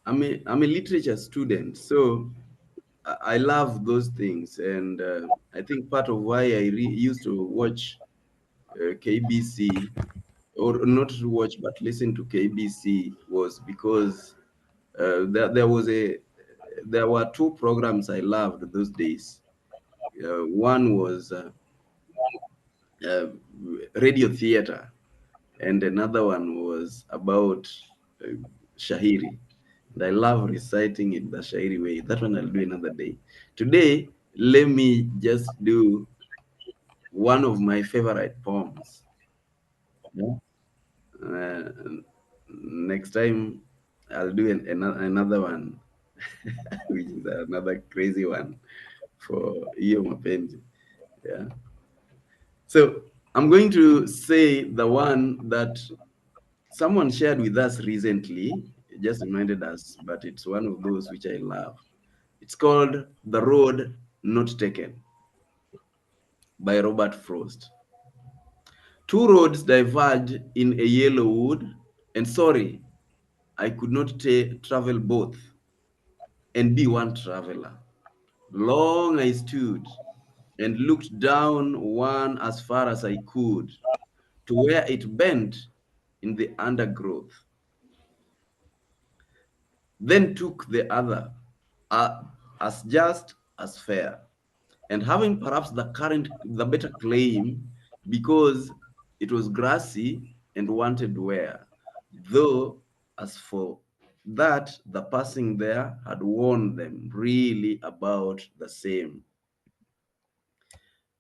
I'm a literature student, so I love those things, and I think part of why I used to watch KBC, or not to watch but listen to KBC, was because there were two programs I loved those days. One was uh, radio theater, and another one was about uh, Shahiri. And I love reciting in the Shahiri way. That one I'll do another day. Today, let me just do one of my favorite poems. Yeah. Uh, Next time, I'll do another one, which is another crazy one for Iyo Mapenzi. Yeah. So I'm going to say the one that someone shared with us recently. It just reminded us, but it's one of those which I love. It's called The Road Not Taken by Robert Frost. Two roads diverge in a yellow wood, and sorry, I could not travel both and be one traveler. Long I stood and looked down one as far as I could to where it bent in the undergrowth, then took the other uh, as just as fair, and having perhaps the better claim, because it was grassy and wanted wear, though as for that the passing there had warned them really about the same.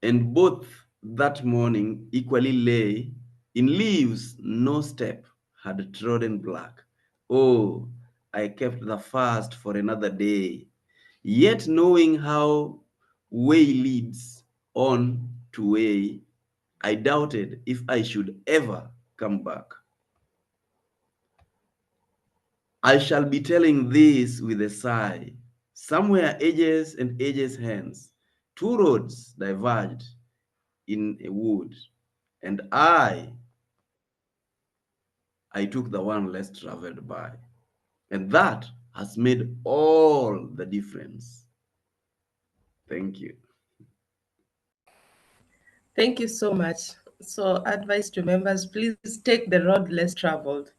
And both that morning equally lay in leaves no step had trodden black. Oh, I kept the fast for another day, yet knowing how way leads on to way, I doubted if I should ever come back. I shall be telling this with a sigh. Somewhere ages and ages hence, two roads diverged in a wood, and I took the one less traveled by. And that has made all the difference. Thank you. Thank you so much. So, advice to members, please take the road less traveled.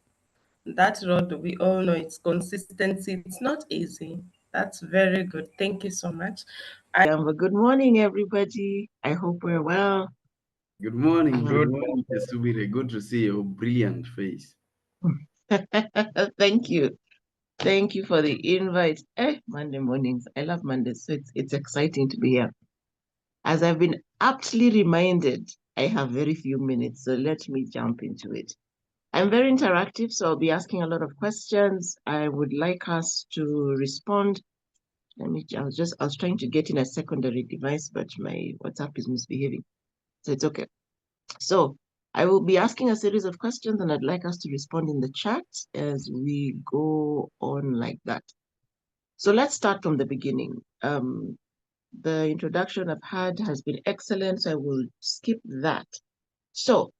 That road, we all know it's consistency. It's not easy. That's very good. Thank you so much. Good morning, everybody. I hope we're well. Good morning. Good Um, morning, Kyesubire. Good to see your brilliant face. Thank you. Thank you for the invite. Monday mornings. I love Mondays, so it's exciting to be here. As I've been aptly reminded, I have very few minutes, so let me jump into it. I'm very interactive, so I'll be asking a lot of questions. I would like us to respond. I was trying to get in a secondary device, but my WhatsApp is misbehaving. So it's okay. So I will be asking a series of questions and I'd like us to respond in the chat as we go on like that. So let's start from the beginning. The introduction I've had has been excellent, so I will skip that. So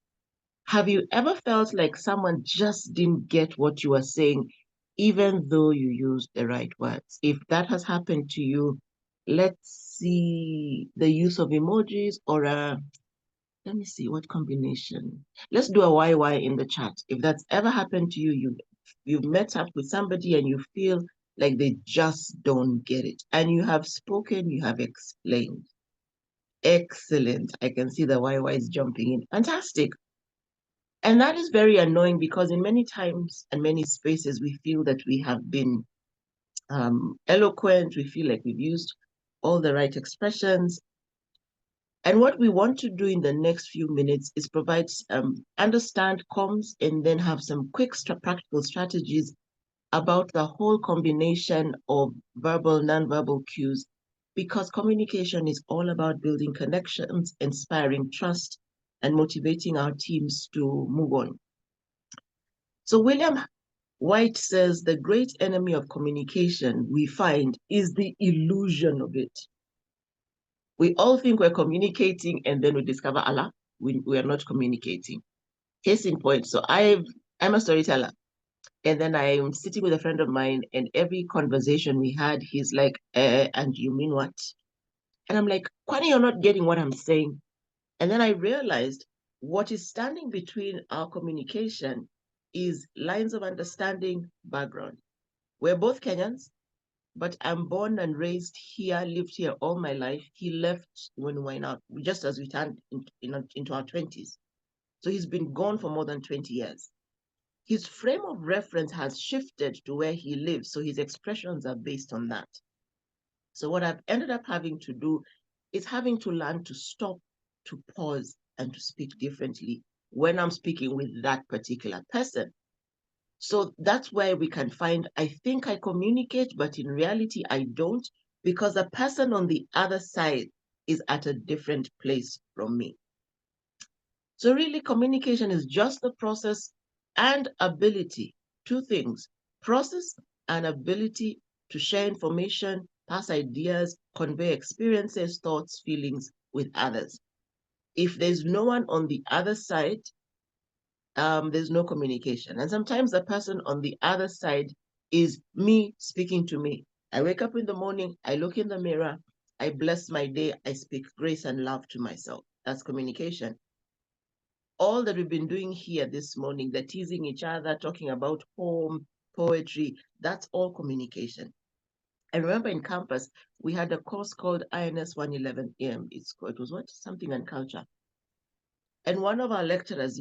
have you ever felt like someone just didn't get what you were saying, even though you used the right words? If that has happened to you, let's see the use of emojis or let me see what combination. Let's do a YY in the chat. If that's ever happened to you, you've met up with somebody and you feel like they just don't get it. And you have spoken, you have explained. Excellent. I can see the YYs jumping in. Fantastic. And that is very annoying because in many times and many spaces, we feel that we have been eloquent. We feel like we've used all the right expressions. And what we want to do in the next few minutes is provide understand comms and then have some quick practical strategies about the whole combination of verbal, nonverbal cues, because communication is all about building connections, inspiring trust, and motivating our teams to move on. So William White says the great enemy of communication we find is the illusion of it. We all think we're communicating and then we discover, Allah, we are not communicating. Case in point. So I'm a storyteller. And then I'm sitting with a friend of mine, and every conversation we had, he's like, and you mean what? And I'm like, Kwani, you're not getting what I'm saying. And then I realized what is standing between our communication is lines of understanding, background. We're both Kenyans, but I'm born and raised here, lived here all my life. He left when we went out, just as we turned into our 20s. So he's been gone for more than 20 years. His frame of reference has shifted to where he lives, so his expressions are based on that. So what I've ended up having to do is having to learn to stop, to pause, and to speak differently when I'm speaking with that particular person. So that's where we can find, I think I communicate, but in reality, I don't, because the person on the other side is at a different place from me. So really, communication is just the process and ability, two things, process and ability to share information, pass ideas, convey experiences, thoughts, feelings with others. If there's no one on the other side, there's no communication. And sometimes the person on the other side is me speaking to me. I wake up in the morning, I look in the mirror, I bless my day, I speak grace and love to myself. That's communication. All that we've been doing here this morning, the teasing each other, talking about home, poetry, that's all communication. I remember in campus, we had a course called INS 111. It was what? Something on culture. And one of our lecturers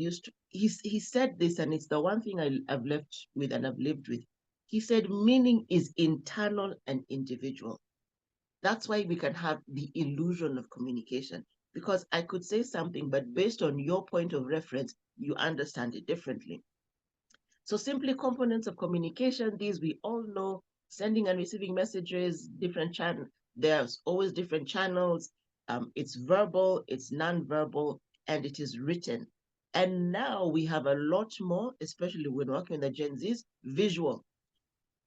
he said this, and it's the one thing I've left with and I've lived with. He said, meaning is internal and individual. That's why we can have the illusion of communication, because I could say something, but based on your point of reference, you understand it differently. So simply components of communication, these we all know, sending and receiving messages, different channels. There's always different channels. It's verbal, it's non-verbal, and it is written. And now we have a lot more, especially when working with the Gen Zs, visual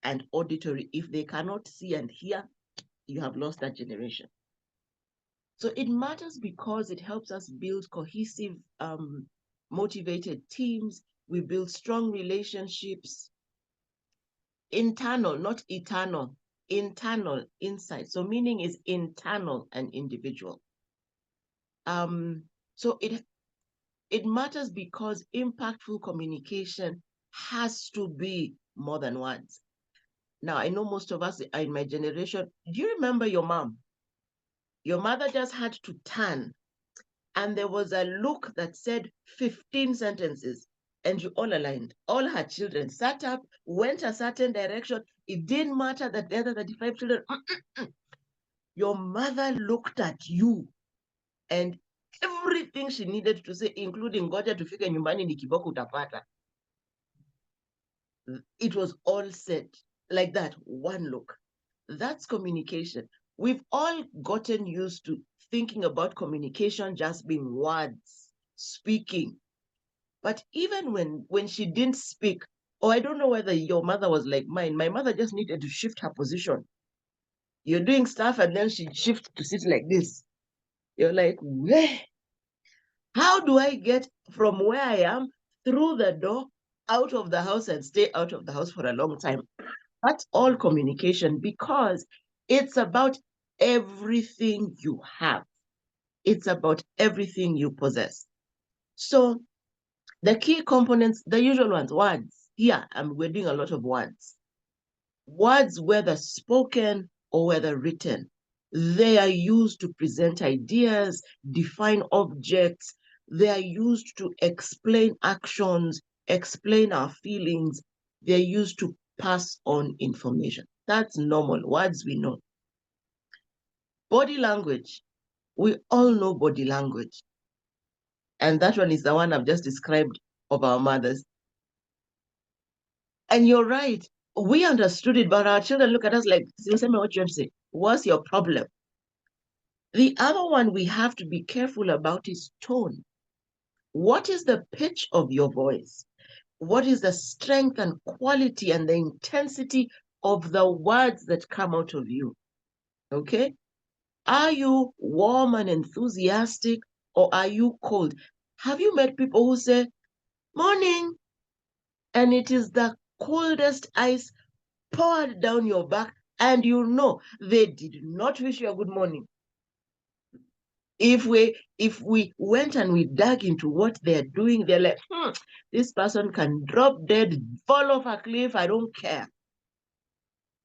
and auditory. If they cannot see and hear, you have lost that generation. So it matters because it helps us build cohesive, motivated teams. We build strong relationships. Internal, not eternal, internal insight. So meaning is internal and individual. So it matters because impactful communication has to be more than words. Now, I know most of us are in my generation. Do you remember your mom? Your mother just had to turn, and there was a look that said 15 sentences, and you all aligned. All her children sat up, went a certain direction. It didn't matter that the other 35 children, your mother looked at you, and everything she needed to say, including ngoja tufike nyumbani ni kiboko utapata, it was all said like that, one look. That's communication. We've all gotten used to thinking about communication just being words, speaking. But even when she didn't speak, or I don't know whether your mother was like mine, my mother just needed to shift her position. You're doing stuff and then she shifts to sit like this. You're like, where? How do I get from where I am through the door, out of the house, and stay out of the house for a long time? That's all communication, because it's about everything you have. It's about everything you possess. So the key components, the usual ones, words. Here, we're doing a lot of words. Words, whether spoken or whether written, they are used to present ideas, define objects. They are used to explain actions, explain our feelings. They're used to pass on information. That's normal. Words we know. Body language. We all know body language. And that one is the one I've just described of our mothers. And you're right. We understood it, but our children look at us like, what you have to say. What's your problem? The other one we have to be careful about is tone. What is the pitch of your voice? What is the strength and quality and the intensity of the words that come out of you? Okay? Are you warm and enthusiastic, or are you cold? Have you met people who say, morning? And it is the coldest ice poured down your back, and you know they did not wish you a good morning. If we went and we dug into what they're doing, they're like, this person can drop dead, fall off a cliff, I don't care.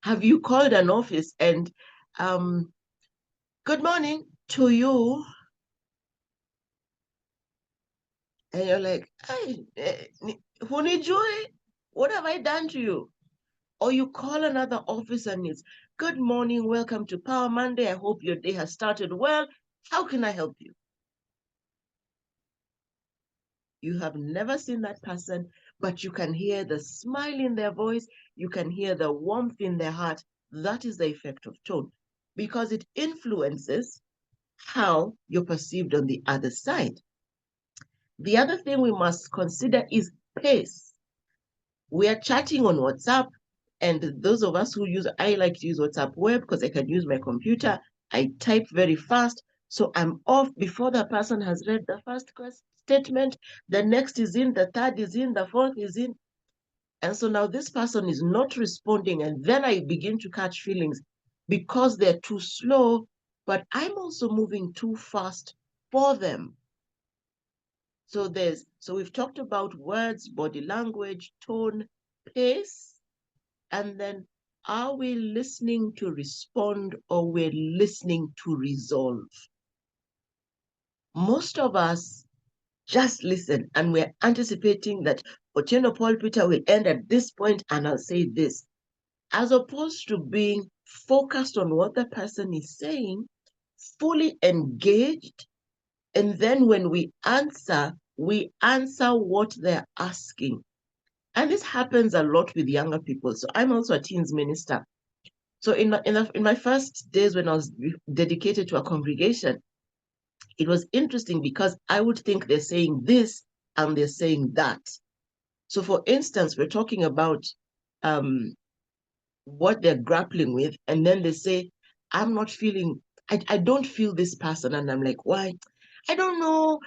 Have you called an office and good morning to you? And you're like, hunijui, what have I done to you? Or you call another office and it's, good morning, welcome to Power Monday. I hope your day has started well. How can I help you? You have never seen that person, but you can hear the smile in their voice. You can hear the warmth in their heart. That is the effect of tone, because it influences how you're perceived on the other side. The other thing we must consider is pace. We are chatting on WhatsApp, and those of us who use, I like to use WhatsApp web because I can use my computer. I type very fast, so I'm off before the person has read the first statement. The next is in, the third is in, the fourth is in. And so now this person is not responding, and then I begin to catch feelings because they're too slow, but I'm also moving too fast for them. So we've talked about words, body language, tone, pace, and then are we listening to respond or we're listening to resolve? Most of us just listen and we're anticipating that Otieno Paul Peter will end at this point and I'll say this, as opposed to being focused on what the person is saying, fully engaged, and then when we answer what they're asking. And this happens a lot with younger people. So I'm also a teens minister. So in my first days when I was dedicated to a congregation, it was interesting because I would think they're saying this and they're saying that. So for instance, we're talking about what they're grappling with, and then they say, I don't feel this person. And I'm like, why? I don't know.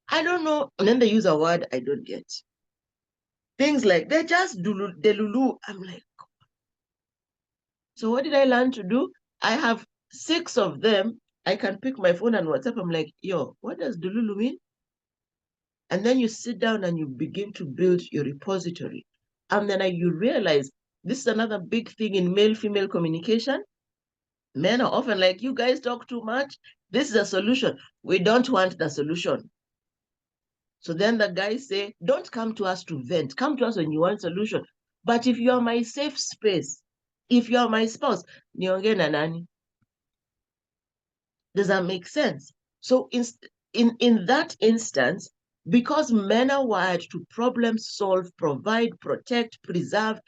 I don't know. And then they use a word I don't get. Things like, they're just delulu. I'm like, so what did I learn to do? I have 6 of them. I can pick my phone and WhatsApp. I'm like, yo, what does delulu mean? And then you sit down and you begin to build your repository. And then you realize this is another big thing in male-female communication. Men are often like, you guys talk too much. This is a solution. We don't want the solution. So then the guys say, don't come to us to vent. Come to us when you want solution. But if you are my safe space, if you are my spouse, nionge na nani. Does that make sense? So in that instance, because men are wired to problem solve, provide, protect, preserve,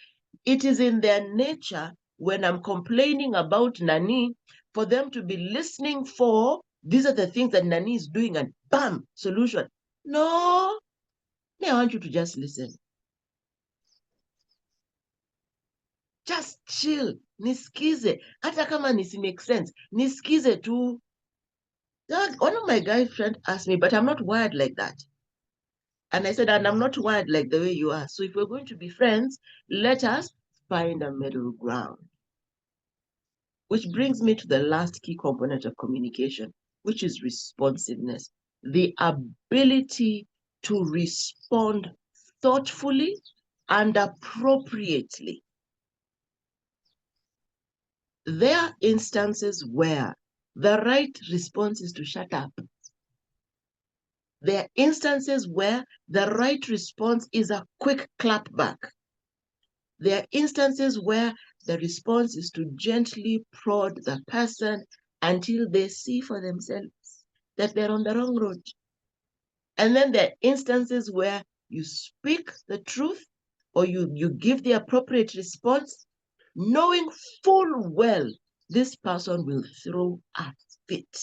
it is in their nature when I'm complaining about Nani, for them to be listening for, these are the things that Nani is doing, and bam, solution. No, I want you to just listen. Just chill, nisikize. Hata kama nisi make sense, nisikize tu. One of my guy friends asked me, but I'm not wired like that. And I said, and I'm not wired like the way you are. So if we're going to be friends, let us find a middle ground. Which brings me to the last key component of communication, which is responsiveness. The ability to respond thoughtfully and appropriately. There are instances where the right response is to shut up. There are instances where the right response is a quick clap back. There are instances where the response is to gently prod the person until they see for themselves that they're on the wrong road. And then there are instances where you speak the truth or you give the appropriate response, knowing full well this person will throw a fit.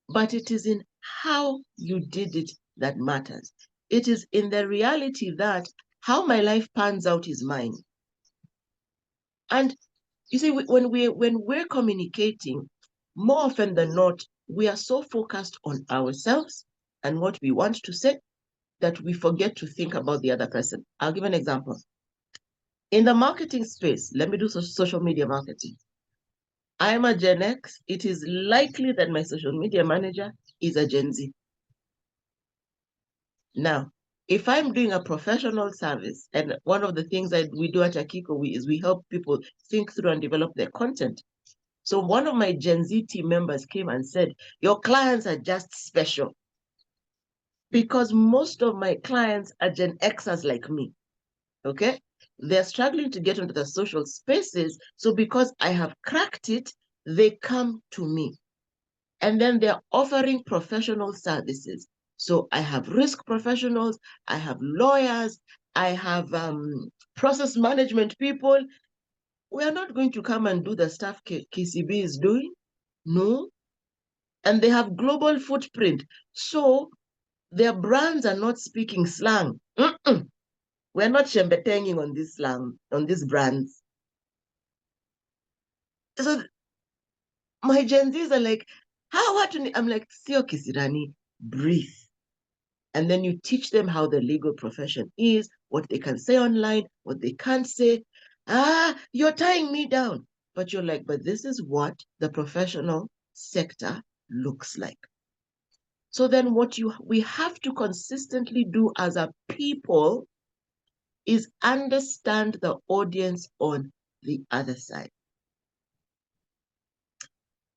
But it is in how you did it that matters. It is in the reality that how my life pans out is mine. And you see, when we're communicating, more often than not, we are so focused on ourselves and what we want to say that we forget to think about the other person. I'll give an example. In the marketing space, let me do social media marketing. I'm a Gen X. It is likely that my social media manager is a Gen Z. Now, if I'm doing a professional service, and one of the things that we do at Akiko is we help people think through and develop their content. So one of my Gen Z team members came and said, your clients are just special. Because most of my clients are Gen Xers like me, okay? They're struggling to get into the social spaces. So because I have cracked it, they come to me. And then they're offering professional services. So I have risk professionals, I have lawyers, I have process management people. We are not going to come and do the stuff KCB is doing. No. And they have global footprint. So their brands are not speaking slang. We're not shembetenging on this slang, on these brands. So my Gen Zs are like, I'm like, Sio Kisirani, breathe. And then you teach them how the legal profession is, what they can say online, what they can't say. You're tying me down. But you're like, but this is what the professional sector looks like. So then what we have to consistently do as a people is understand the audience on the other side.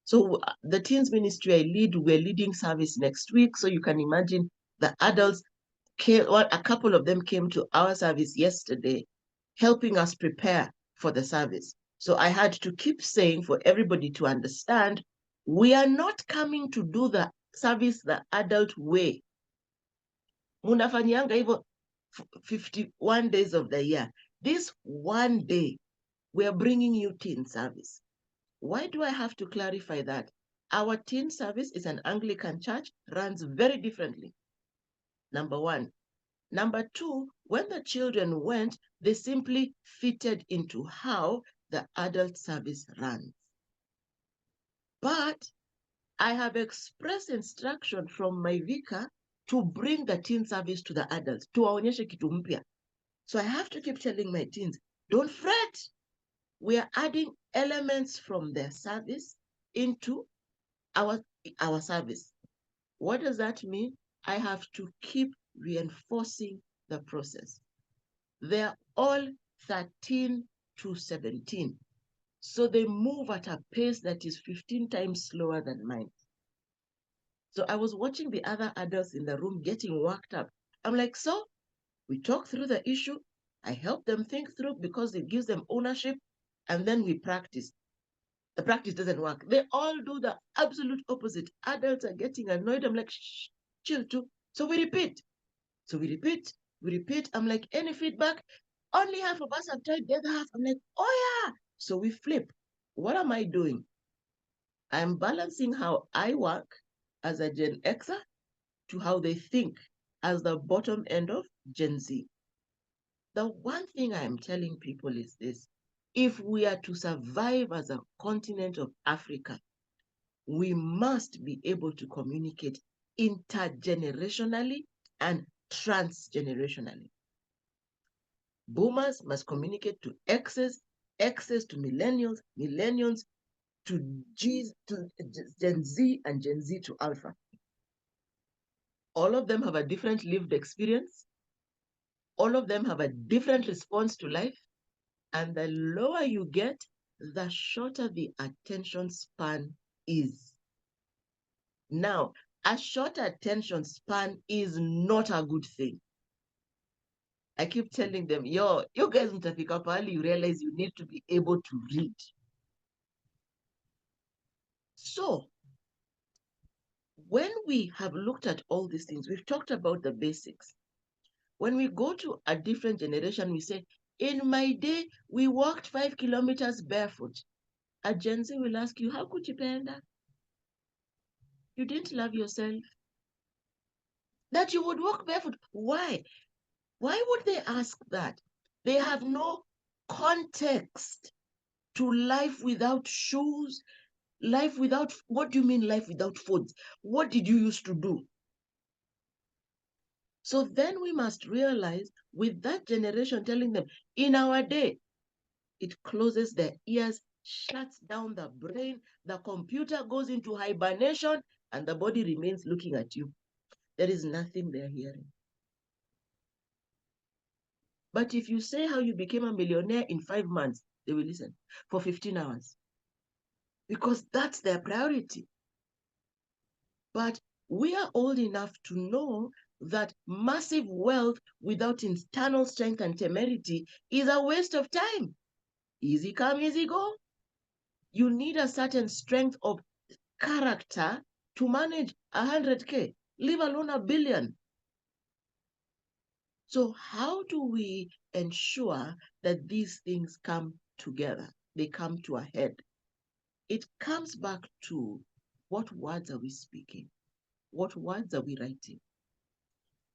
So the teens ministry I lead, we're leading service next week. So you can imagine the adults came, well, a couple of them came to our service yesterday, helping us prepare for the service. So I had to keep saying for everybody to understand, we are not coming to do the service the adult way. Munafanyanga hivyo 51 days of the year. This one day, we are bringing you teen service. Why do I have to clarify that? Our teen service is an Anglican church, runs very differently. Number one. Number two, when the children went, they simply fitted into how the adult service runs. But I have expressed instruction from my vicar to bring the teen service to the adults, to waonyeshe kitu mpya. So I have to keep telling my teens, don't fret. We are adding elements from their service into our service. What does that mean? I have to keep reinforcing the process. They're all 13 to 17. So they move at a pace that is 15 times slower than mine. So I was watching the other adults in the room getting worked up. I'm like, so we talk through the issue. I help them think through because it gives them ownership. And then we practice. The practice doesn't work. They all do the absolute opposite. Adults are getting annoyed. I'm like, shh, chill too. So we repeat. So we repeat. I'm like, any feedback? Only half of us have tried, the other half. I'm like, oh yeah. So we flip. What am I doing? I'm balancing how I work as a Gen Xer to how they think as the bottom end of Gen Z. The one thing I'm telling people is this. If we are to survive as a continent of Africa, we must be able to communicate intergenerationally and transgenerationally. Boomers must communicate to X's, X's to millennials, millennials to Gen Z, and Gen Z to Alpha. All of them have a different lived experience. All of them have a different response to life. And the lower you get, the shorter the attention span is. Now, a short attention span is not a good thing. I keep telling them, you guys mtafika pahali you realize you need to be able to read. So, when we have looked at all these things, we've talked about the basics. When we go to a different generation, we say, in my day, we walked 5 kilometers barefoot. A Gen Z will ask you, how could you panda? You didn't love yourself. That you would walk barefoot. Why? Why would they ask that? They have no context to life without shoes, life without, what do you mean life without food? What did you used to do? So then we must realize with that generation telling them, in our day, it closes their ears, shuts down the brain, the computer goes into hibernation, and the body remains looking at you. There is nothing they're hearing. But if you say how you became a millionaire in 5 months, they will listen for 15 hours because that's their priority. But we are old enough to know that massive wealth without internal strength and temerity is a waste of time. Easy come, easy go. You need a certain strength of character to manage 100K, leave alone a billion. So how do we ensure that these things come together? They come to a head. It comes back to what words are we speaking? What words are we writing?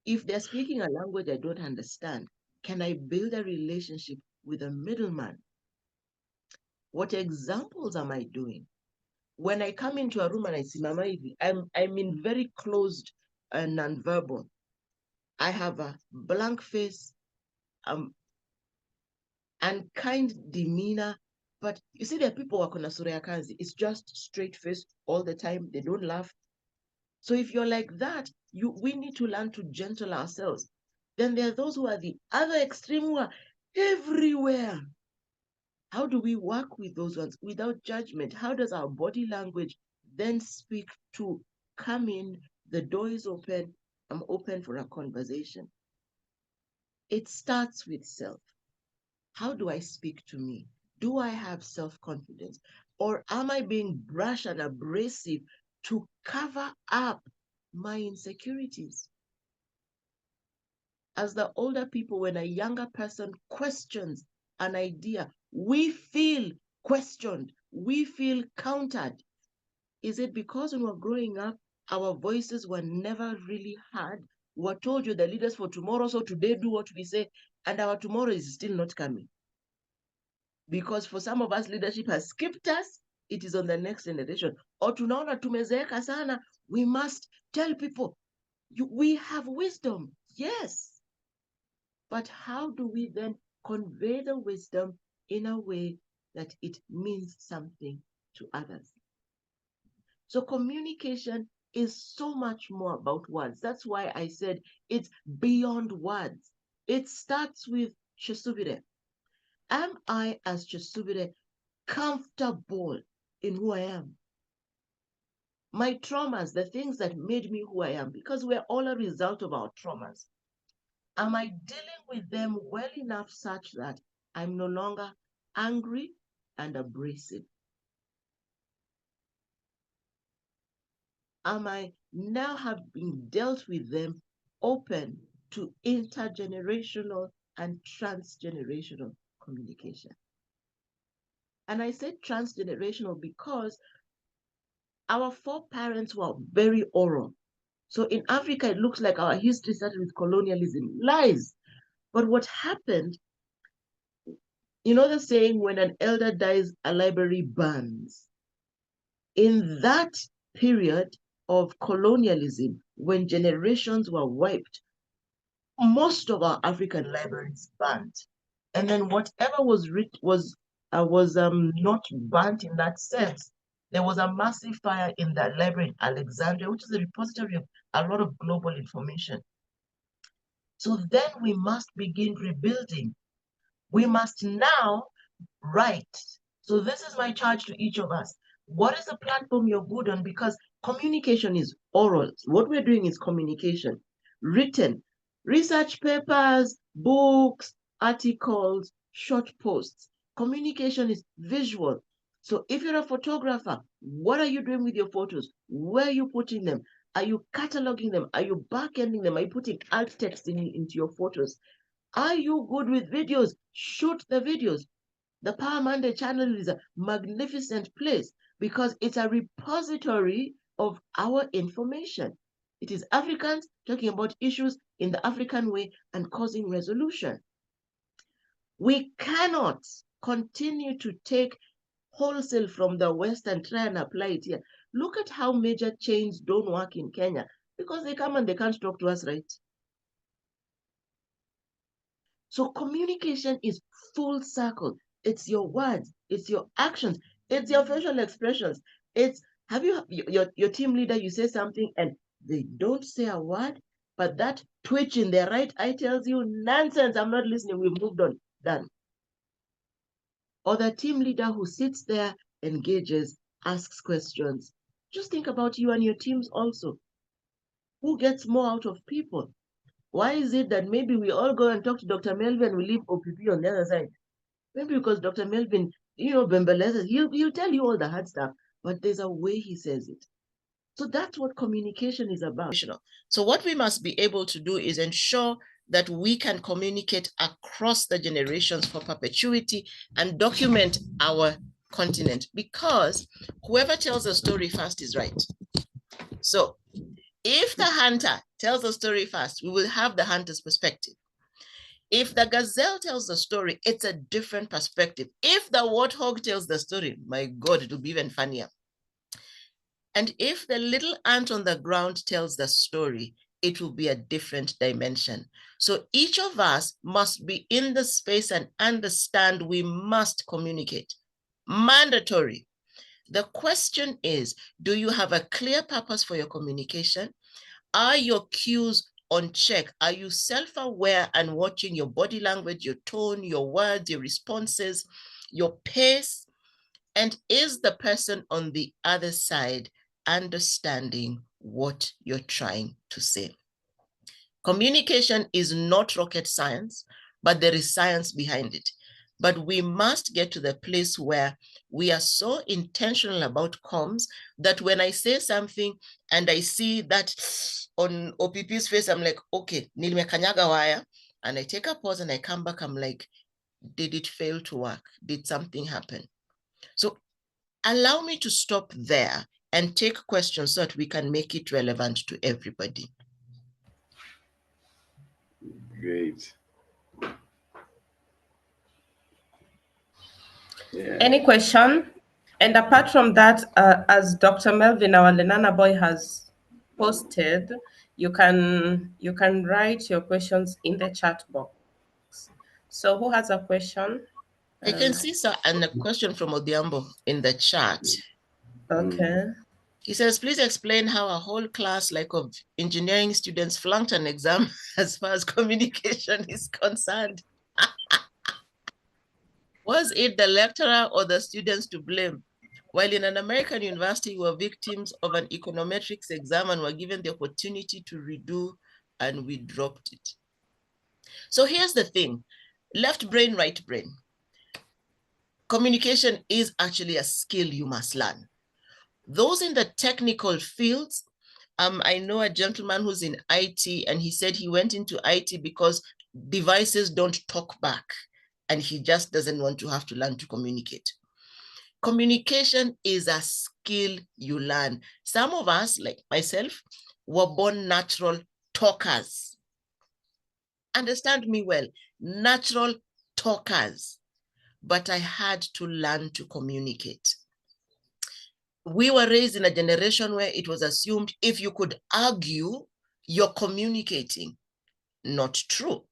If they're speaking a language I don't understand, can I build a relationship with a middleman? What examples am I doing? When I come into a room and I see Mama Ivy, I'm in very closed and nonverbal. I have a blank face, and kind demeanor. But you see, there are people who are kona sura ya kazi. It's just straight face all the time. They don't laugh. So if you're like that, we need to learn to gentle ourselves. Then there are those who are the other extreme who are everywhere. How do we work with those ones without judgment? How does our body language then speak to come in, the door is open, I'm open for a conversation? It starts with self. How do I speak to me? Do I have self-confidence? Or am I being brash and abrasive to cover up my insecurities? As the older people, when a younger person questions an idea, we feel questioned, we feel countered. Is it because when we're growing up, our voices were never really heard? We're told you're the leaders for tomorrow, so today do what we say, and our tomorrow is still not coming. Because for some of us, leadership has skipped us. It is on the next generation. Or tunaona tumezeeka sana. We must tell people, we have wisdom. Yes. But how do we then convey the wisdom in a way that it means something to others? So communication is so much more about words. That's why I said it's beyond words. It starts with Kyesubire. Am I, as Kyesubire, comfortable in who I am? My traumas, the things that made me who I am, because we're all a result of our traumas. Am I dealing with them well enough such that I'm no longer angry and abrasive? Am I now having dealt with them open to intergenerational and transgenerational communication? And I said transgenerational because our foreparents were very oral. So in Africa, it looks like our history started with colonialism. Lies. But what happened, you know the saying, when an elder dies, a library burns. In that period of colonialism, when generations were wiped, most of our African libraries burned. And then whatever was not burnt in that sense. There was a massive fire in that library in Alexandria, which is a repository of a lot of global information. So then we must begin rebuilding. We must now write. So this is my charge to each of us. What is the platform you're good on? Because communication is oral. What we're doing is communication. Written, research papers, books, articles, short posts. Communication is visual. So if you're a photographer, what are you doing with your photos? Where are you putting them? Are you cataloging them? Are you back-ending them? Are you putting alt text into your photos? Are you good with videos? Shoot the videos. The Power Monday channel is a magnificent place because it's a repository of our information. It is Africans talking about issues in the African way and causing resolution. We cannot continue to take wholesale from the West and try and apply it here. Look at how major chains don't work in Kenya because they come and they can't talk to us, right? So communication is full circle. It's your words, it's your actions, it's your facial expressions. It's, have you, your team leader, you say something and they don't say a word, but that twitch in their right eye tells you, nonsense, I'm not listening, we've moved on, done. Or the team leader who sits there, engages, asks questions. Just think about you and your teams also. Who gets more out of people? Why is it that maybe we all go and talk to Dr. Melvin and we leave OPP on the other side? Maybe because Dr. Melvin, bembelezes, he'll tell you all the hard stuff, but there's a way he says it. So that's what communication is about. So what we must be able to do is ensure that we can communicate across the generations for perpetuity and document our continent, because whoever tells a story first is right. So if the hunter tells the story first, we will have the hunter's perspective. If the gazelle tells the story, it's a different perspective. If the warthog tells the story, my God, it will be even funnier. And if the little ant on the ground tells the story, it will be a different dimension. So each of us must be in the space and understand we must communicate. Mandatory. The question is, do you have a clear purpose for your communication? Are your cues on check? Are you self-aware and watching your body language, your tone, your words, your responses, your pace? And is the person on the other side understanding what you're trying to say? Communication is not rocket science, but there is science behind it. But we must get to the place where we are so intentional about comms that when I say something and I see that on OPP's face, I'm like, okay, nilimekanyaga waya, and I take a pause and I come back, I'm like, did it fail to work? Did something happen? So allow me to stop there and take questions so that we can make it relevant to everybody. Great. Yeah. Any question? And apart from that, as Dr. Melvin, our Lenana boy, has posted, you can write your questions in the chat box. So who has a question? I can see a question from Odiambo in the chat. Okay. He says, please explain how a whole class like of engineering students flunked an exam as far as communication is concerned. Was it the lecturer or the students to blame? While in an American university, we were victims of an econometrics exam and were given the opportunity to redo, and we dropped it. So here's the thing, left brain, right brain. Communication is actually a skill you must learn. Those in the technical fields, I know a gentleman who's in IT, and he said he went into IT because devices don't talk back, and he just doesn't want to have to learn to communicate. Communication is a skill you learn. Some of us, like myself, were born natural talkers. Understand me well, natural talkers, but I had to learn to communicate. We were raised in a generation where it was assumed if you could argue, you're communicating. Not true.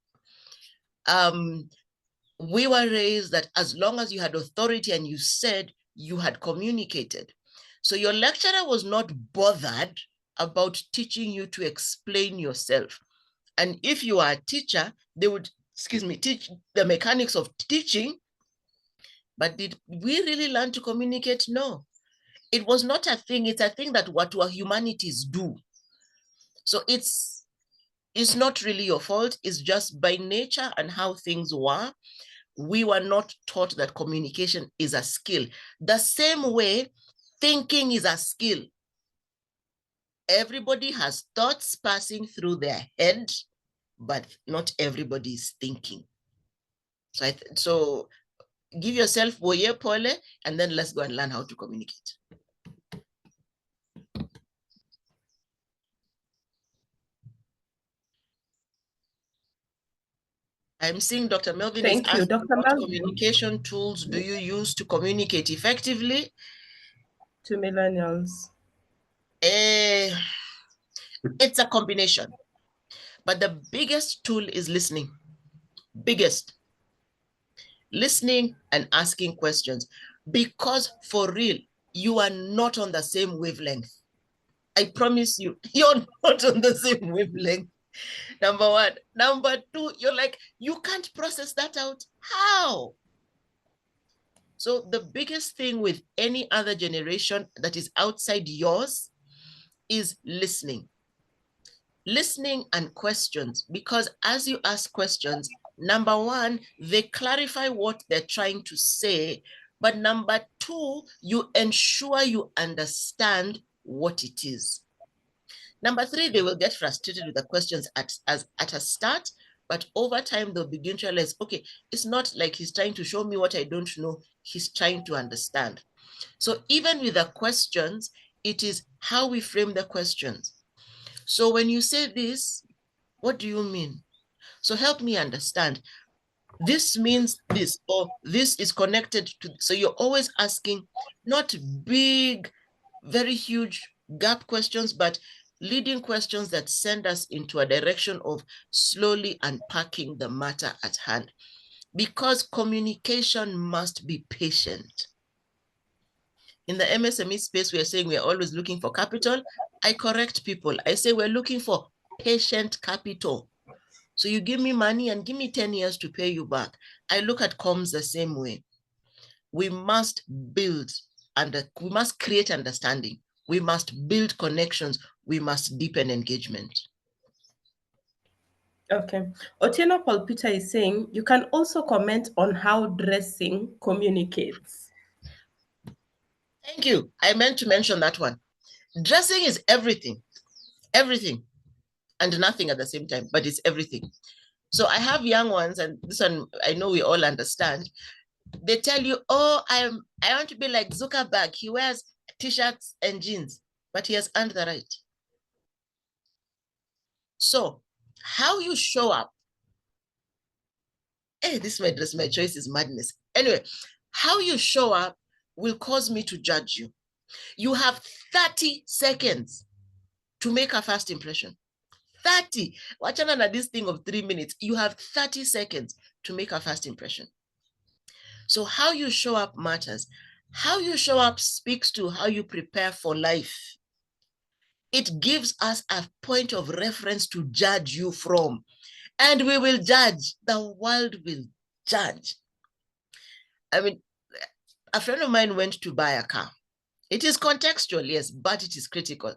We were raised that as long as you had authority and you said, you had communicated. So your lecturer was not bothered about teaching you to explain yourself. And if you are a teacher, they would, teach the mechanics of teaching. But did we really learn to communicate? No. It was not a thing. It's a thing that what our humanities do. So it's not really your fault. It's just by nature and how things were. We were not taught that communication is a skill. The same way thinking is a skill. Everybody has thoughts passing through their head, but not everybody is thinking. So give yourself boye pole, and then let's go and learn how to communicate. I'm seeing Dr. Melvin is asking, Dr. what Melvin. communication tools do you use to communicate effectively? To millennials. It's a combination, but the biggest tool is listening. Biggest. Listening and asking questions, because for real, you are not on the same wavelength. I promise you, you're not on the same wavelength. Number one. Number two, you're like, you can't process that out. How? So the biggest thing with any other generation that is outside yours is listening. Listening and questions, because as you ask questions, number one, they clarify what they're trying to say, but number two, you ensure you understand what it is. Number three, they will get frustrated with the questions at a start, but over time they'll begin to realize, okay, it's not like he's trying to show me what I don't know, he's trying to understand. So even with the questions, it is how we frame the questions. So when you say this, what do you mean? So help me understand. This means this, or this is connected to. So you're always asking not big, very huge gap questions, but leading questions that send us into a direction of slowly unpacking the matter at hand. Because communication must be patient. In the MSME space, we are saying we are always looking for capital. I correct people. I say we're looking for patient capital. So you give me money and give me 10 years to pay you back. I look at comms the same way. We must build and we must create understanding. We must build connections. We must deepen engagement. Okay. Otieno Paul Peter is saying you can also comment on how dressing communicates. Thank you. I meant to mention that one. Dressing is everything, everything, and nothing at the same time, but it's everything. So I have young ones, and this one I know we all understand. They tell you, oh, I want to be like Zuckerberg. He wears t-shirts and jeans, but he has earned the right. So how you show up, hey, this my choice is madness. Anyway, how you show up will cause me to judge you. You have 30 seconds to make a first impression. 30. Wachana na this thing of 3 minutes. You have 30 seconds to make a first impression. So how you show up matters. How you show up speaks to how you prepare for life. It gives us a point of reference to judge you from. And we will judge. The world will judge. I mean, a friend of mine went to buy a car. It is contextual, yes, but it is critical.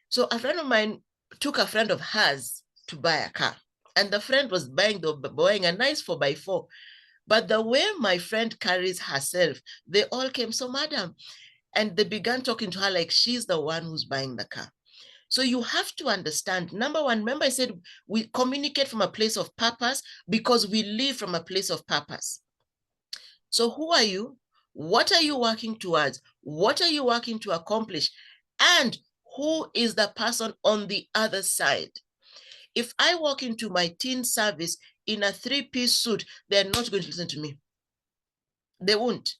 So a friend of mine took a friend of hers to buy a car. And the friend was buying a nice 4x4. But the way my friend carries herself, they all came, so madam, and they began talking to her like she's the one who's buying the car. So you have to understand, number one, remember I said we communicate from a place of purpose because we live from a place of purpose. So who are you? What are you working towards? What are you working to accomplish? And who is the person on the other side? If I walk into my teen service in a 3-piece suit, they're not going to listen to me. They won't.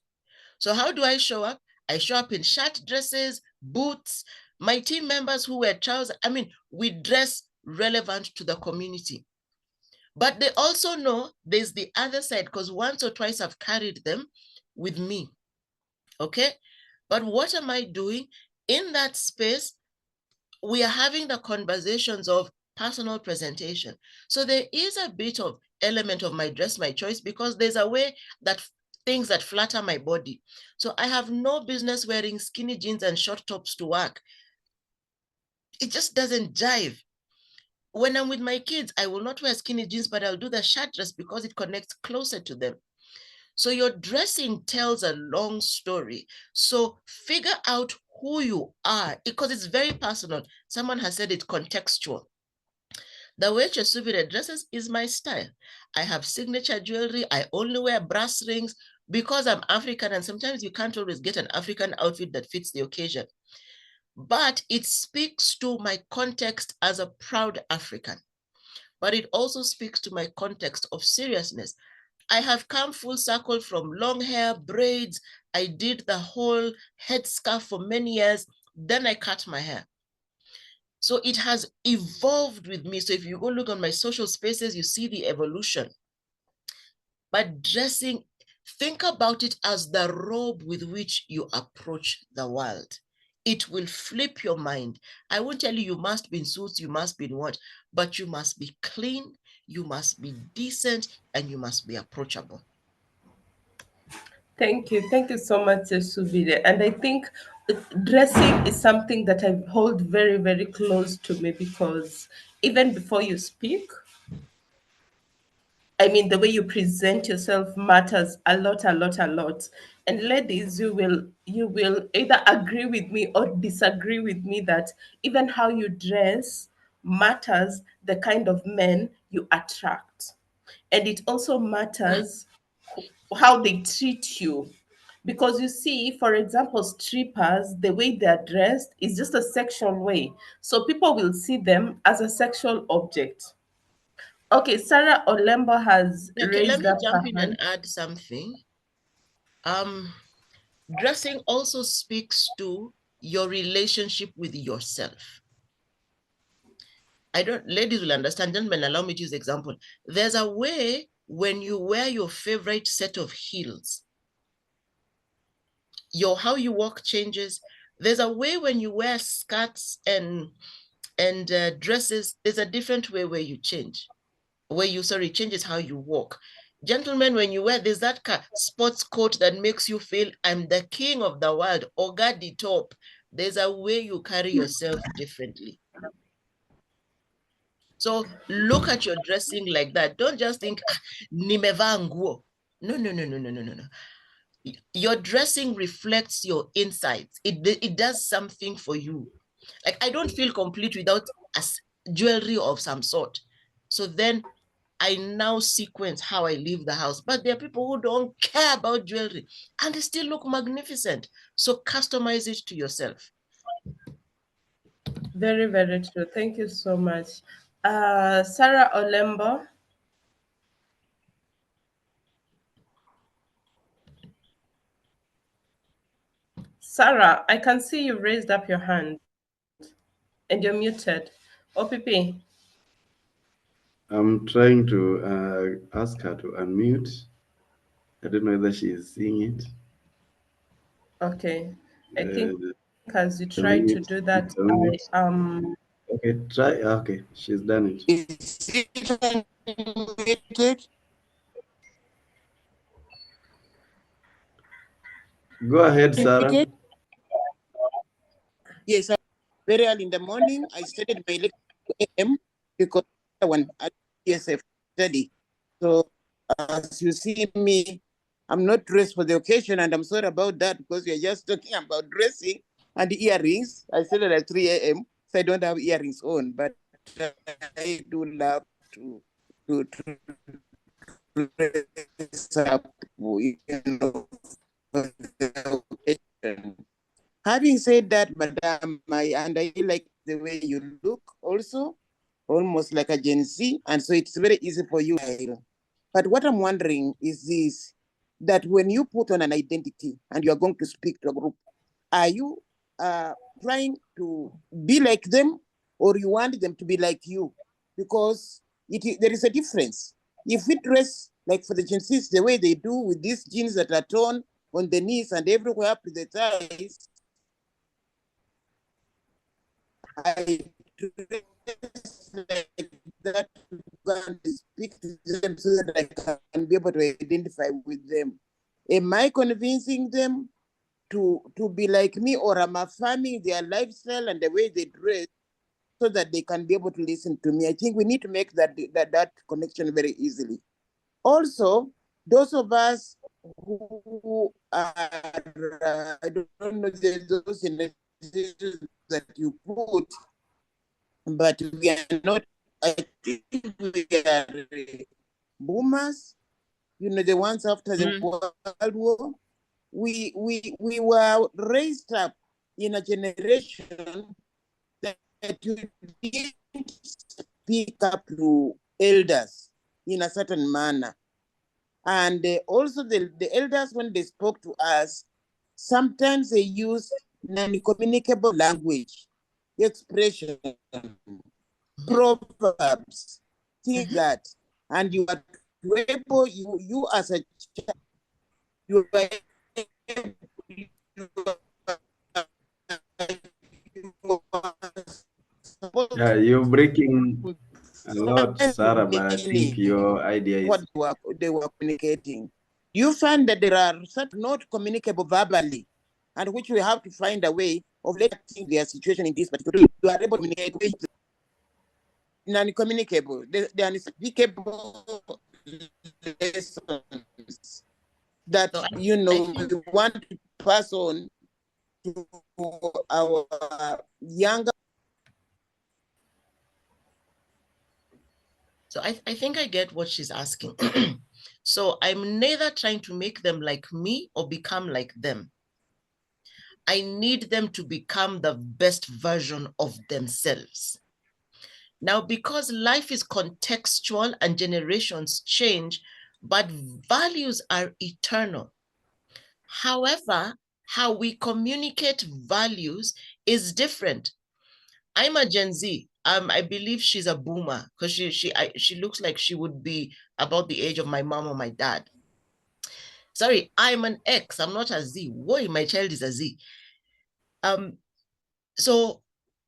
So how do I show up? I show up in shirt, dresses, boots. My team members who wear trousers, I mean, we dress relevant to the community. But they also know there's the other side because once or twice I've carried them with me. Okay? But what am I doing? In that space, we are having the conversations of personal presentation. So there is a bit of element of my dress, my choice, because there's a way that things that flatter my body. So I have no business wearing skinny jeans and short tops to work. It just doesn't jive. When I'm with my kids, I will not wear skinny jeans, but I'll do the shirt dress because it connects closer to them. So your dressing tells a long story. So figure out who you are because it's very personal. Someone has said it's contextual. The way Kyesubire dresses is my style. I have signature jewelry. I only wear brass rings because I'm African, and sometimes you can't always get an African outfit that fits the occasion. But it speaks to my context as a proud African. But it also speaks to my context of seriousness. I have come full circle from long hair, braids. I did the whole headscarf for many years. Then I cut my hair. So it has evolved with me. So if you go look on my social spaces, you see the evolution. But dressing, think about it as the robe with which you approach the world. It will flip your mind. I won't tell you must be in suits, you must be in what, but you must be clean, you must be decent, and you must be approachable. Thank you. Thank you so much, Kyesubire. And I think dressing is something that I hold very, very close to me, because even before you speak, I mean, the way you present yourself matters a lot, a lot, a lot. And ladies, you will either agree with me or disagree with me that even how you dress matters the kind of men you attract. And it also matters how they treat you. Because you see, for example, strippers, the way they're dressed is just a sexual way. So people will see them as a sexual object. Okay, Sarah Olembo has Okay, let raised me up her jump in and hand. add something. Dressing also speaks to your relationship with yourself. Ladies will understand, gentlemen, allow me to use example. There's a way when you wear your favorite set of heels, how you walk changes. There's a way when you wear skirts and dresses, there's a different way where you change. Changes how you walk. Gentlemen, when you wear, there's that sports coat that makes you feel, I'm the king of the world, Oga the top. There's a way you carry yourself differently. So look at your dressing like that. Don't just think, nimevaa nguo. No. Your dressing reflects your insides. It does something for you. Like, I don't feel complete without jewelry of some sort. So then I now sequence how I leave the house. But there are people who don't care about jewelry and they still look magnificent. So customize it to yourself. Very, very true. Thank you so much. Sarah Olembo. Sarah, I can see you raised up your hand and you're muted. OPP. I'm trying to ask her to unmute. I don't know whether she is seeing it. Okay. I think Uh, as you the try to minute, do that, the minute. Okay, try. Okay, she's done it. Is it unmuted? Go ahead, Sarah. Unmuted? Yes, very early in the morning, I started my lecture at 2 a.m. because one at PSF study. So as you see me, I'm not dressed for the occasion, and I'm sorry about that because we are just talking about dressing and earrings. I started at 3 a.m., so I don't have earrings on, but I do love to dress up, you know, for the occasion. Having said that, Madam, I like the way you look also, almost like a Gen Z, and so it's very easy for you. But what I'm wondering is this, that when you put on an identity and you are going to speak to a group, are you trying to be like them, or you want them to be like you? Because there is a difference. If we dress like for the Gen Zs, the way they do with these jeans that are torn on the knees and everywhere up to the thighs, I dress like that to go and speak to them so that I can be able to identify with them. Am I convincing them to be like me, or am I affirming their lifestyle and the way they dress so that they can be able to listen to me? I think we need to make that connection very easily. Also, those of us who are, I don't know, those in the that you put, but we are not, I think we are boomers, you know, the ones after the World War. We were raised up in a generation that you didn't speak up to elders in a certain manner. And also the elders, when they spoke to us, sometimes they used non-communicable language, expression, proverbs, things that, and you are able, you as a child, you are Yeah, you're breaking a lot, Sarah, but I think your idea is what they were communicating. You find that there are certain not communicable verbally, and which we have to find a way of letting their situation in this particular. You are able to communicate with non-communicable, the unspeakable lessons that So you know we want to pass on to our younger. So I think I get what she's asking. So I'm neither trying to make them like me or become like them. I need them to become the best version of themselves. Now, because life is contextual and generations change, but values are eternal. However, how we communicate values is different. I'm a Gen Z. I believe she's a boomer because she looks like she would be about the age of my mom or my dad. Sorry, I'm an X. I'm not a Z. Why my child is a Z. So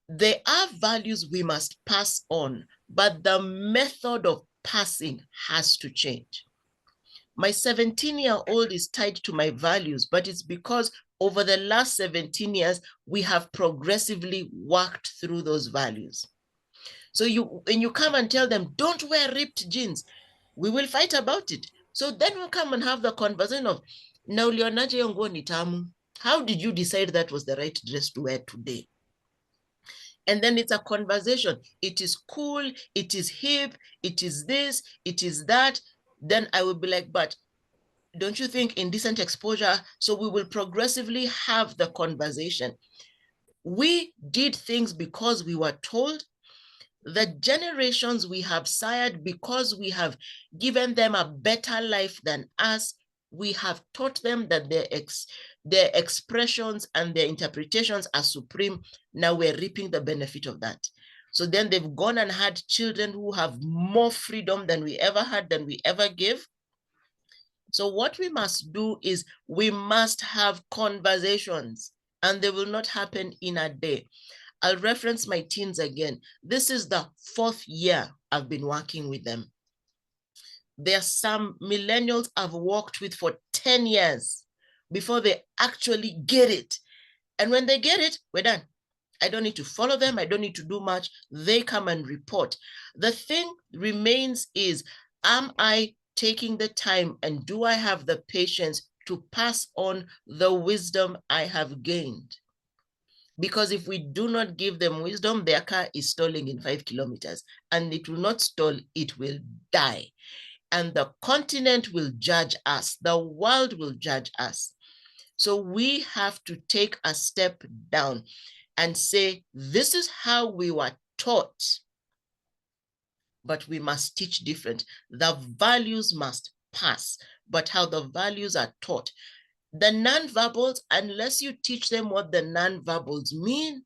there are values we must pass on, but the method of passing has to change. My 17-year-old is tied to my values, but it's because over the last 17 years, we have progressively worked through those values. So when you come and tell them, don't wear ripped jeans, we will fight about it. So then we'll come and have the conversation of, now ulionaje hiyo nguo ni tamu. How did you decide that was the right dress to wear today? And then it's a conversation. It is cool, it is hip, it is this, it is that. Then I will be like, but don't you think indecent exposure? So we will progressively have the conversation. We did things because we were told. The generations we have sired, because we have given them a better life than us, we have taught them that their expressions and their interpretations are supreme. Now we're reaping the benefit of that. So then they've gone and had children who have more freedom than we ever had, than we ever gave. So what we must do is we must have conversations, and they will not happen in a day. I'll reference my teens again. This is the 4th year I've been working with them. There are some millennials I've worked with for 10 years before they actually get it. And when they get it, we're done. I don't need to follow them. I don't need to do much. They come and report. The thing remains is, am I taking the time and do I have the patience to pass on the wisdom I have gained? Because if we do not give them wisdom, their car is stalling in 5 kilometers, and it will not stall, it will die. And the continent will judge us. The world will judge us. So we have to take a step down and say, this is how we were taught, but we must teach different. The values must pass, but how the values are taught. The non-verbals, unless you teach them what the non-verbals mean,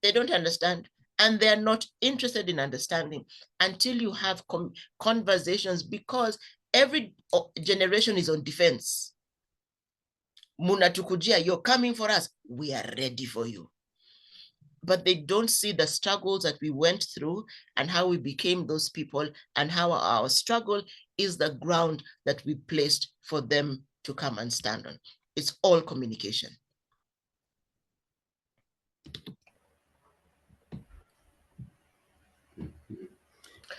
they don't understand, and they're not interested in understanding until you have conversations, because every generation is on defense. Munatukujia, you're coming for us. We are ready for you. But they don't see the struggles that we went through and how we became those people, and how our struggle is the ground that we placed for them to come and stand on. It's all communication.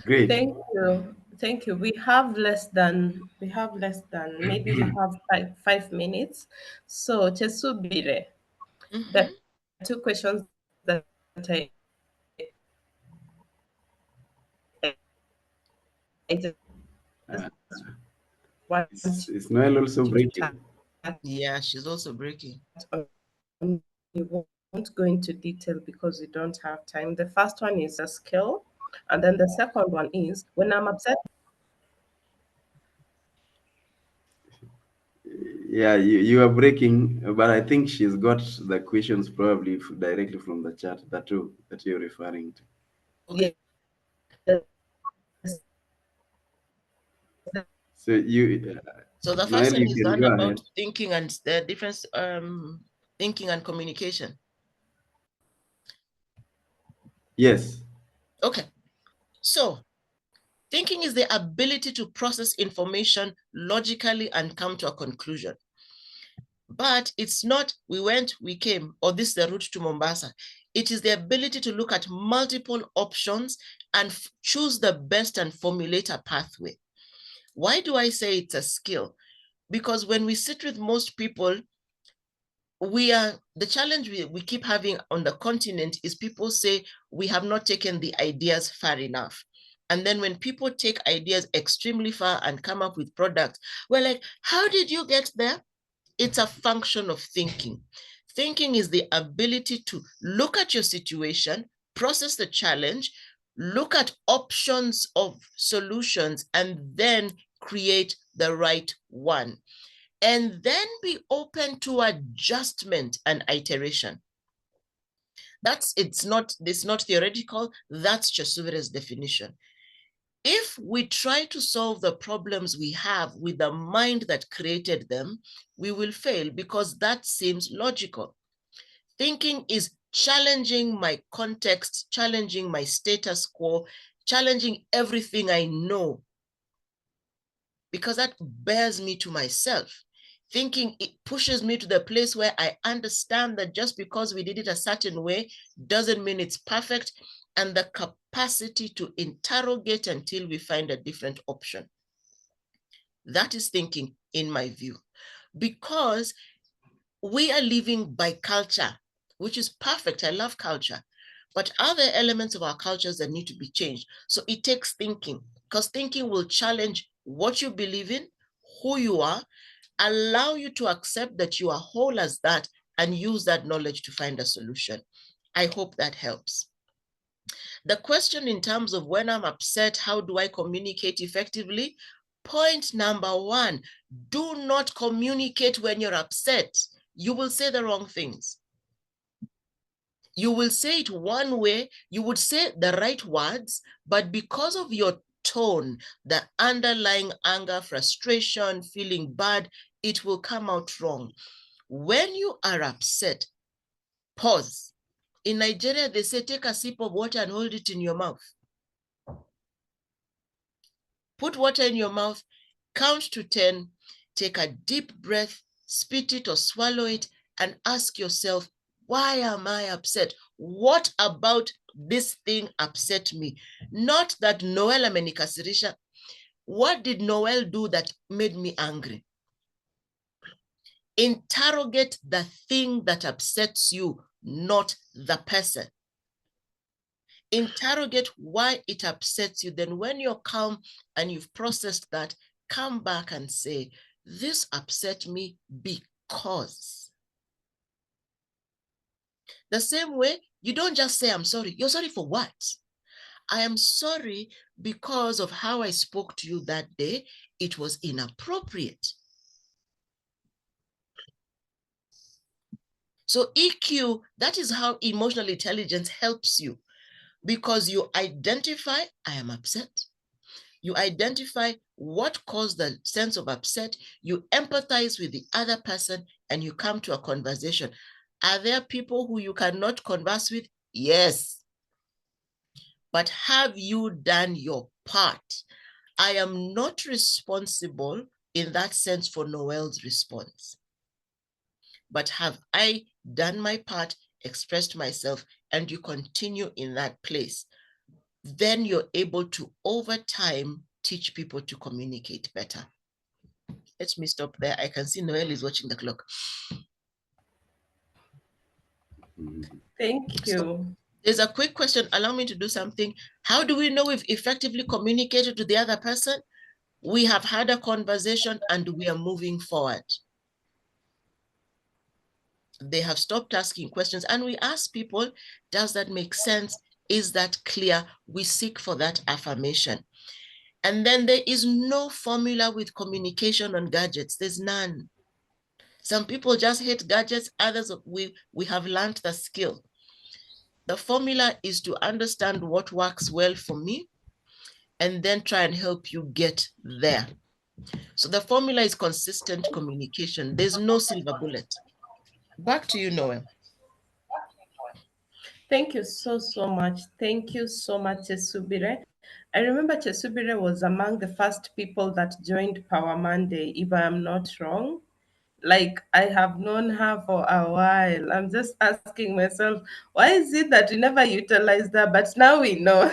great. Thank you. Thank you. We have less than maybe we have five minutes. So Kyesubire, there are two questions that I just want Is Noel also you to breaking? touch Yeah, she's also breaking. on. We won't go into detail because we don't have time. The first one is a skill, and then the second one is when I'm upset. Yeah, you are breaking, but I think she's got the questions probably directly from the chat, that too, that you're referring to. Okay. Yes, So you, So the first Noel, one you is can done go about ahead. thinking and the difference, thinking and communication. Yes. Okay, so thinking is the ability to process information logically and come to a conclusion. But it's not we went, we came, or this is the route to Mombasa. It is the ability to look at multiple options and choose the best and formulate a pathway. Why do I say it's a skill? Because when we sit with most people, the challenge we keep having on the continent is people say we have not taken the ideas far enough. And then when people take ideas extremely far and come up with products, we're like, how did you get there? It's a function of thinking. Thinking is the ability to look at your situation, process the challenge, look at options of solutions, and then create the right one. And then be open to adjustment and iteration. It's not theoretical, that's Kyasubire's definition. If we try to solve the problems we have with the mind that created them, we will fail because that seems logical. Thinking is challenging my context, challenging my status quo, challenging everything I know, because that bears me to myself. Thinking, it pushes me to the place where I understand that just because we did it a certain way doesn't mean it's perfect, and the capacity to interrogate until we find a different option. That is thinking, in my view, because we are living by culture, which is perfect. I love culture, but are there elements of our cultures that need to be changed? So it takes thinking, because thinking will challenge what you believe in, who you are, allow you to accept that you are whole as that, and use that knowledge to find a solution. I hope that helps. The question in terms of when I'm upset, how do I communicate effectively? Point number one, do not communicate when you're upset. You will say the wrong things. You will say it one way, you would say the right words, but because of your tone, the underlying anger, frustration, feeling bad, it will come out wrong. When you are upset, pause. In Nigeria, they say, take a sip of water and hold it in your mouth. Put water in your mouth, count to 10, take a deep breath, spit it or swallow it, and ask yourself, why am I upset? What about this thing upset me? Not that Noel amenikasirisha. What did Noel do that made me angry? Interrogate the thing that upsets you, not the person. Interrogate why it upsets you. Then when you're calm and you've processed that, come back and say, this upset me because. The same way, you don't just say, I'm sorry. You're sorry for what? I am sorry because of how I spoke to you that day. It was inappropriate. So EQ, that is how emotional intelligence helps you, because you identify, I am upset. You identify what caused the sense of upset, you empathize with the other person, and you come to a conversation. Are there people who you cannot converse with? Yes. But have you done your part? I am not responsible in that sense for Noel's response. But have I done my part, expressed myself, and you continue in that place? Then you're able to, over time, teach people to communicate better. Let me stop there. I can see Noel is watching the clock. Thank you. There's a quick question. Allow me to do something. How do we know we've effectively communicated to the other person? We have had a conversation and we are moving forward. They have stopped asking questions, and we ask people, does that make sense? Is that clear? We seek for that affirmation. And then there is no formula with communication on gadgets. There's none. Some people just hate gadgets. Others, we have learned the skill. The formula is to understand what works well for me, and then try and help you get there. So the formula is consistent communication. There's no silver bullet. Back to you, Noel. Thank you so much. Thank you so much, Kyesubire. I remember Kyesubire was among the first people that joined Power Monday, if I am not wrong. Like, I have known her for a while. I'm just asking myself, why is it that we never utilized that? But now we know.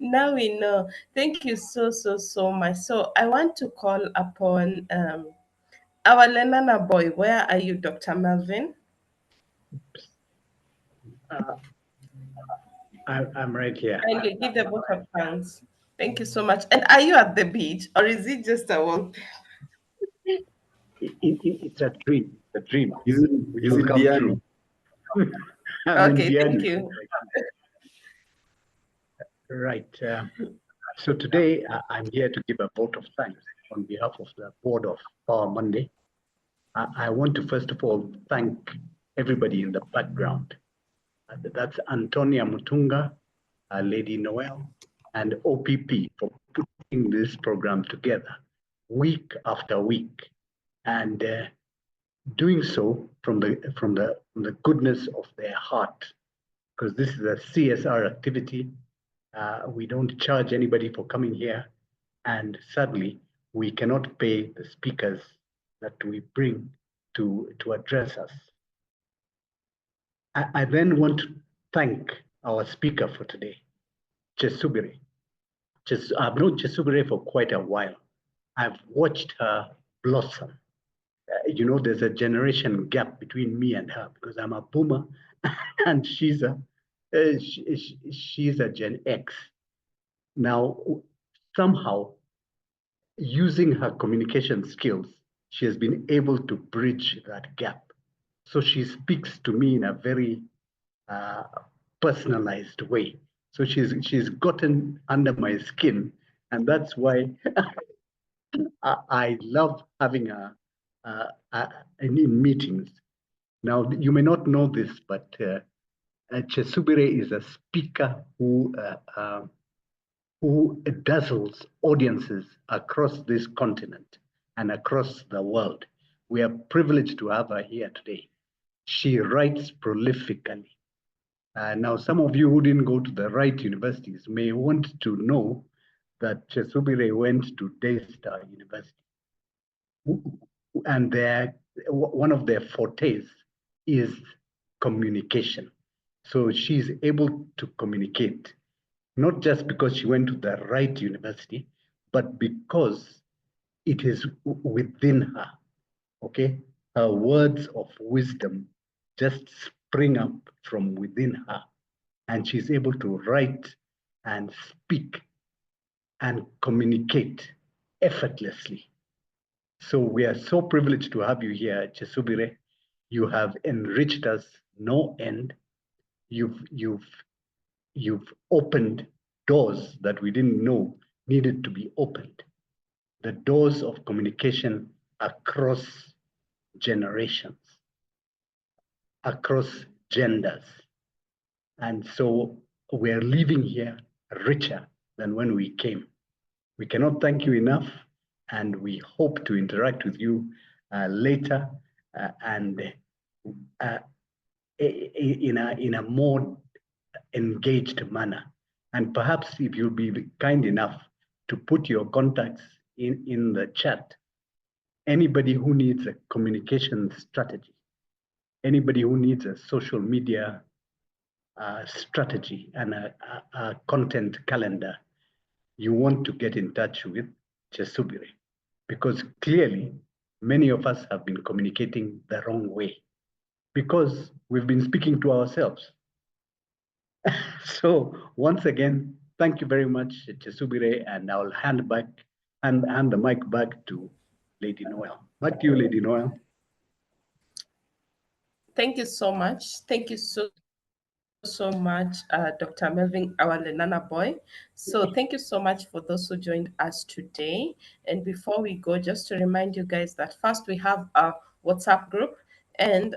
Now we know. Thank you so much. So I want to call upon our Lenana boy. Where are you, Dr. Melvin? I'm right here. Kindly give the vote of thanks. Thank you so much. And are you at the beach or is it just a walk? It's a dream, which Is will it come Diani? true. I'm in Okay, thank Diani. you. Right. So today I'm here to give a vote of thanks on behalf of the board of Power Monday. I want to first of all thank everybody in the background. That's Antonia Mutunga, Lady Noel, and OPP for putting this program together week after week, and doing so from the goodness of their heart, because this is a CSR activity. We don't charge anybody for coming here, and sadly, we cannot pay the speakers that we bring to address us. I then want to thank our speaker for today, Kyesubire. I've known Kyesubire for quite a while. I've watched her blossom. There's a generation gap between me and her because I'm a boomer and she's a Gen X. Now, somehow, using her communication skills, she has been able to bridge that gap. So she speaks to me in a very personalized way. So she's gotten under my skin, and that's why I love having her in meetings. Now, you may not know this, but Kyesubire is a speaker who dazzles audiences across this continent and across the world. We are privileged to have her here today. She writes prolifically. Now, some of you who didn't go to the right universities may want to know that Kyesubire went to Daystar University. And one of their fortes is communication. So she's able to communicate, not just because she went to the right university, but because it is within her, okay? Her words of wisdom just spring up from within her, and she's able to write and speak and communicate effortlessly. So we are so privileged to have you here, Kyesubire. You have enriched us no end. You've opened doors that we didn't know needed to be opened. The doors of communication across generations, across genders. And so we're leaving here richer than when we came. We cannot thank you enough, and we hope to interact with you later and in a more engaged manner. And perhaps if you'll be kind enough to put your contacts in the chat, anybody who needs a communication strategy, anybody who needs a social media strategy and a content calendar, you want to get in touch with Kyesubire, because clearly many of us have been communicating the wrong way because we've been speaking to ourselves. So once again, thank you very much, Kyesubire, and I'll hand the mic back to Lady Noel. Back to you, Lady Noel. Thank you so much. Thank you so much, Dr. Melvin, our Lenana boy. So thank you so much for those who joined us today. And before we go, just to remind you guys that first we have a WhatsApp group, and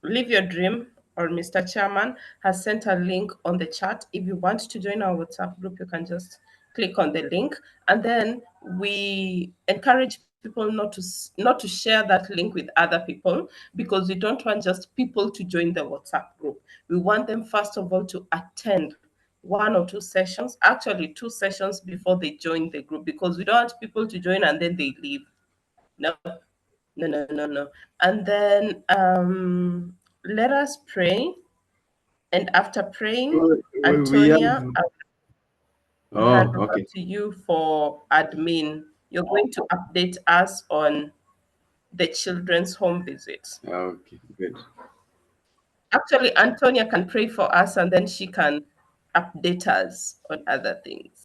live your dream. or Mr. Chairman has sent a link on the chat. If you want to join our WhatsApp group, you can just click on the link, and then we encourage people not to share that link with other people, because we don't want just people to join the WhatsApp group. We want them first of all to attend one or two sessions, actually 2 sessions before they join the group, because we don't want people to join and then they leave. No, no, no, no, no. And then let us pray. And after praying, We have. Antonia, I'll hand Oh, over okay. to you for admin. You're going to update us on the children's home visit. Okay, good. Actually, Antonia can pray for us and then she can update us on other things.